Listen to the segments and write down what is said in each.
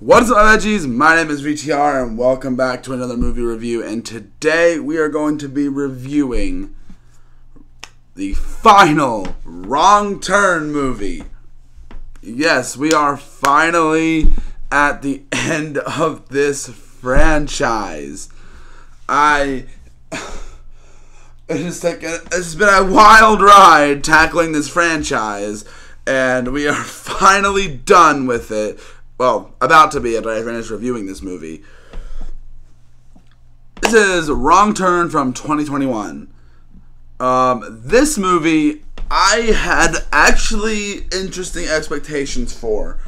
What's up, veggies? My name is VTR and welcome back to another movie review, and today we are going to be reviewing the final Wrong Turn movie. Yes, we are finally at the end of this franchise. It's been a wild ride tackling this franchise, and we are finally done with it. Well, about to be after I finish reviewing this movie. This is Wrong Turn from 2021. This movie, I had actually interesting expectations for.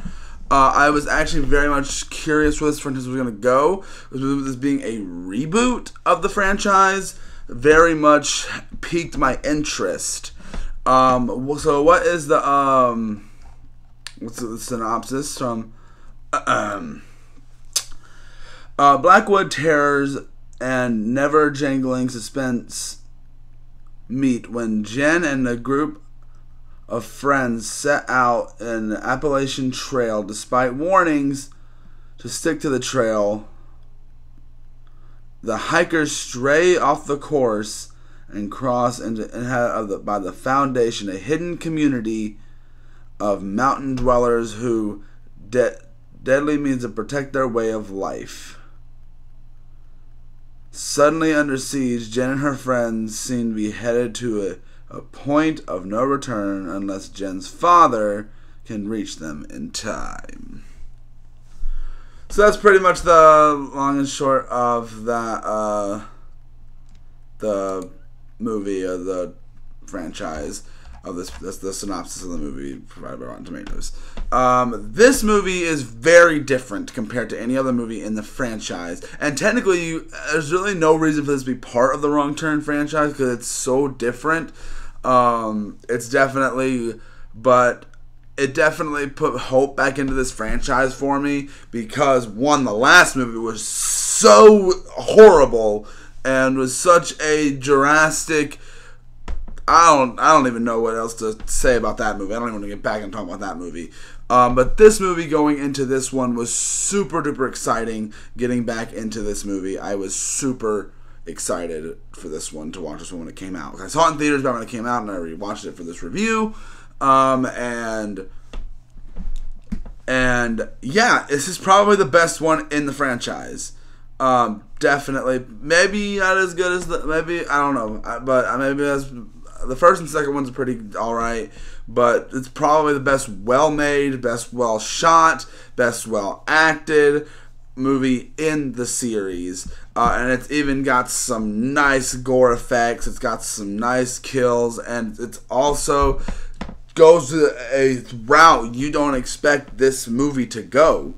I was actually very much curious where this franchise was going to go. This being a reboot of the franchise very much piqued my interest. So what is the what's the synopsis from? Blackwood terrors and never jangling suspense meet when Jen and a group of friends set out an Appalachian trail despite warnings to stick to the trail. The hikers stray off the course and cross by the foundation, a hidden community of mountain dwellers who deadly means to protect their way of life. Suddenly under siege, Jen and her friends seem to be headed to a point of no return unless Jen's father can reach them in time. So that's pretty much the long and short of that, the movie or the franchise. That's the synopsis of the movie provided by Rotten Tomatoes. This movie is very different compared to any other movie in the franchise. And technically, there's really no reason for this to be part of the Wrong Turn franchise because it's so different. It definitely put hope back into this franchise for me because, one, the last movie was so horrible and was such a drastic... I don't even know what else to say about that movie. I don't even want to get back and talk about that movie. But this movie going into this one was super duper exciting. Getting back into this movie, I was super excited for this one, to watch this one when it came out. I saw it in theaters back when it came out, and I rewatched it for this review. And yeah, this is probably the best one in the franchise. Definitely, maybe not as good as maybe I don't know, but maybe as. The first and second one's pretty alright, but it's probably the best well-made, best well-shot, best well-acted movie in the series. And it's even got some nice gore effects, it's got some nice kills, and it's also goes to a route you don't expect this movie to go.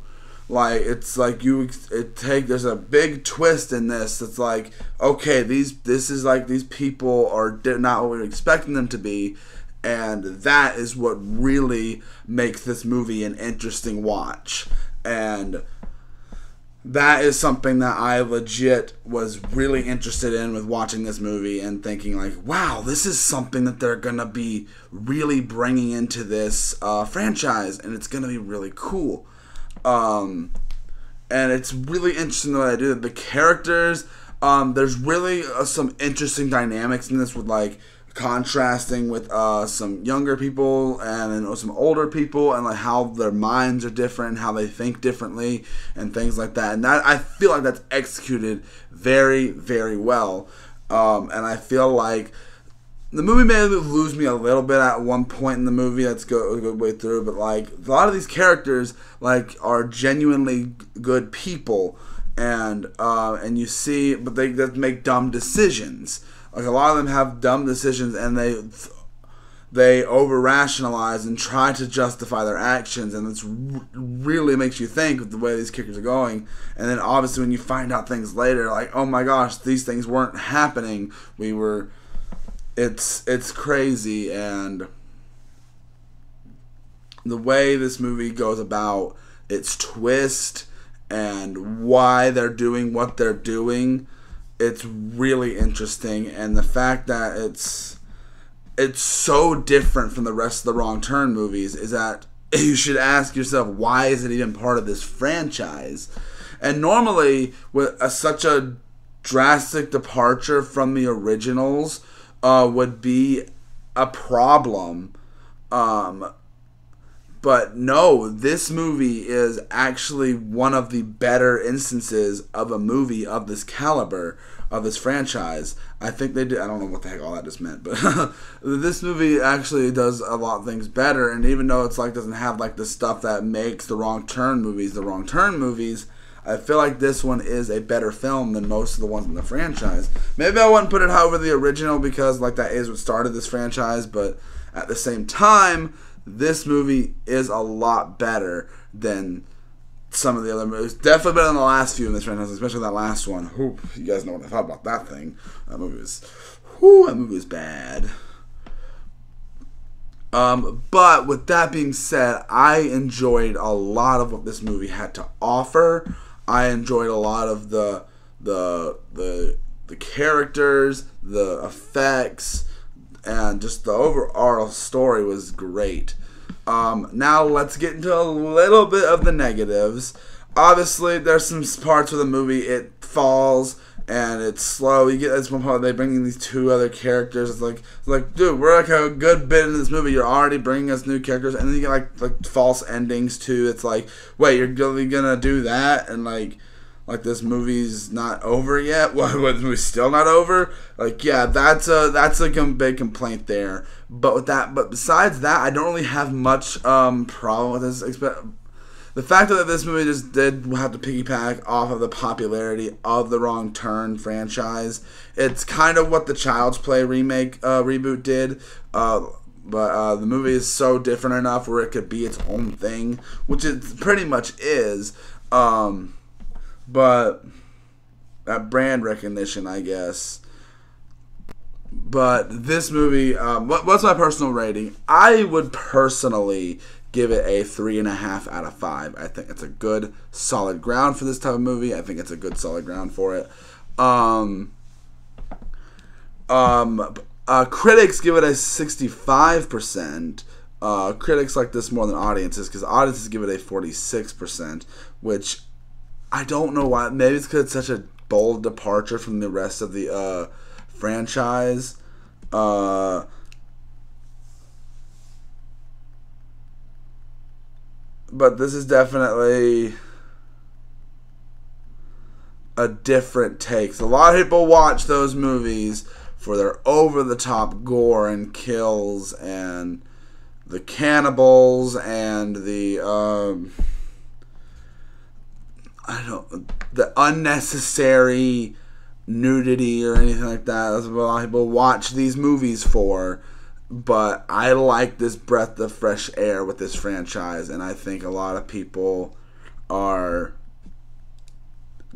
Like, it's like there's a big twist in this. It's like, okay, these people are not what we were expecting them to be, and that is what really makes this movie an interesting watch. And that is something that I legit was really interested in with watching this movie and thinking like, wow, this is something that they're gonna be really bringing into this franchise, and it's gonna be really cool. And it's really interesting the way they do it. The characters, there's really some interesting dynamics in this with like contrasting with some younger people and some older people, and like how their minds are different, how they think differently, and things like that. And that, I feel like that's executed very, very well. And I feel like the movie may lose me a little bit at one point in the movie. Let's go a good way through, but like a lot of these characters like are genuinely good people, and you see, but they make dumb decisions. Like a lot of them have dumb decisions, and they over rationalize and try to justify their actions, and it's really makes you think of the way these characters are going. And then obviously when you find out things later, like, oh my gosh, these things weren't happening. It's crazy, and the way this movie goes about its twist and why they're doing what they're doing, it's really interesting. And the fact that it's so different from the rest of the Wrong Turn movies is that you should ask yourself, why is it even part of this franchise? And normally, with such a drastic departure from the originals, would be a problem. But no, this movie is actually one of the better instances of a movie of this caliber, of this franchise. I think they did. I don't know what the heck all that just meant, but this movie actually does a lot of things better. And even though it's like doesn't have like the stuff that makes the Wrong Turn movies, I feel like this one is a better film than most of the ones in the franchise. Maybe I wouldn't put it over the original because like that is what started this franchise, but at the same time, this movie is a lot better than some of the other movies. Definitely better than the last few in this franchise, especially that last one. Whew, you guys know what I thought about that thing. That movie was bad. But with that being said, I enjoyed a lot of what this movie had to offer. I enjoyed a lot of the characters, the effects, and just the overall story was great. Now let's get into a little bit of the negatives. Obviously, there's some parts of the movie it falls and it's slow. You get this one part they bring in these two other characters. It's like, dude, we're like a good bit into this movie. You're already bringing us new characters, and then you get like false endings too. It's like, wait, you're really gonna do that, and like this movie's not over yet? What, the movie's still not over? Like, yeah, that's a big complaint there. But besides that, I don't really have much problem with this. The fact that this movie just did have to piggyback off of the popularity of the Wrong Turn franchise. It's kind of what the Child's Play reboot did. But the movie is so different enough where it could be its own thing, which it pretty much is. But that brand recognition, I guess. But this movie, what's my personal rating? I would personally give it a 3.5 out of 5. I think it's a good, solid ground for this type of movie. I think it's a good, solid ground for it. Critics give it a 65%. Critics like this more than audiences, because audiences give it a 46%, which I don't know why. Maybe it's because it's such a bold departure from the rest of the franchise. But this is definitely a different take. So a lot of people watch those movies for their over-the-top gore and kills and the cannibals and the the unnecessary nudity or anything like that. That's what a lot of people watch these movies for. But I like this breath of fresh air with this franchise, and I think a lot of people are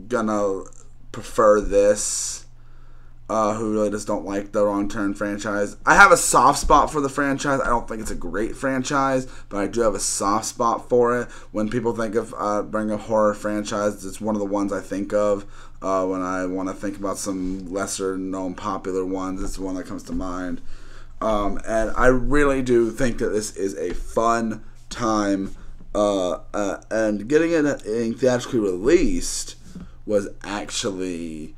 gonna prefer this, who really just don't like the Wrong Turn franchise. I have a soft spot for the franchise. I don't think it's a great franchise, but I do have a soft spot for it. When people think of bring a horror franchise, it's one of the ones I think of. When I want to think about some lesser known popular ones, it's the one that comes to mind. And I really do think that this is a fun time, and getting it theatrically released was actually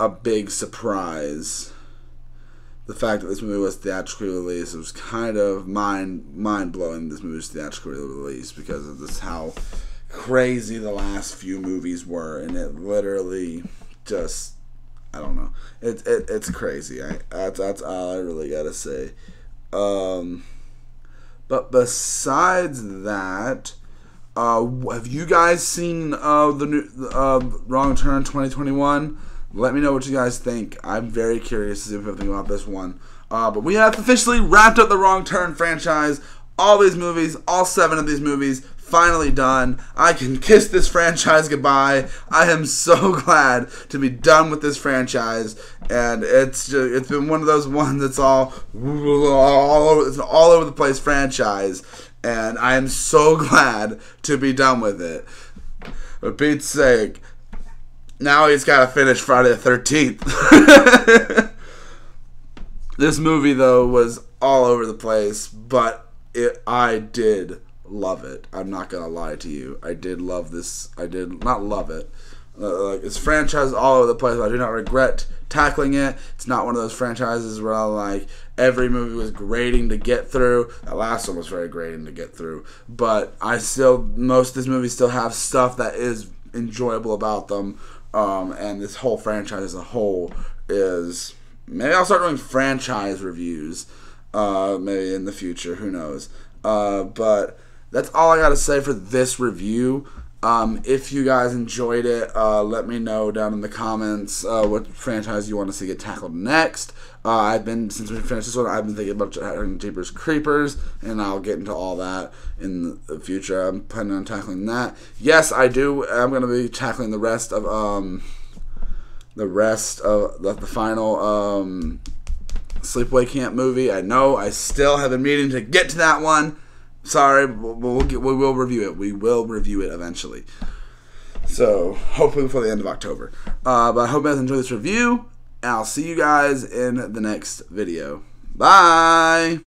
a big surprise. The fact that this movie was theatrically released, it was kind of mind-blowing this movie was theatrically released, because of this how crazy the last few movies were, and it literally just, I don't know. It's crazy. That's all I really gotta say. But besides that, have you guys seen the new Wrong Turn 2021? Let me know what you guys think. I'm very curious to see what you think about this one. But we have officially wrapped up the Wrong Turn franchise. All these movies, all 7 of these movies, finally done. I can kiss this franchise goodbye. I am so glad to be done with this franchise, and it's been one of those ones that's all over the place franchise, and I am so glad to be done with it. For Pete's sake, now he's got to finish Friday the 13th. This movie, though, was all over the place, but I did love it. I'm not gonna lie to you. I did love this. I did not love it. It's franchise all over the place, but I do not regret tackling it. It's not one of those franchises where like every movie was grating to get through. The last one was very grating to get through, but most of these movies still have stuff that is enjoyable about them. And this whole franchise as a whole is, maybe I'll start doing franchise reviews, maybe in the future. Who knows? But that's all I got to say for this review. If you guys enjoyed it, let me know down in the comments what franchise you want to see get tackled next. Since we finished this one, I've been thinking about Jeepers Creepers, and I'll get into all that in the future. I'm planning on tackling that. Yes, I do. I'm going to be tackling the rest of the final Sleepaway Camp movie. I know I still have been meaning to get to that one. Sorry, we will review it. We will review it eventually. So, hopefully before the end of October. But I hope you guys enjoyed this review, and I'll see you guys in the next video. Bye!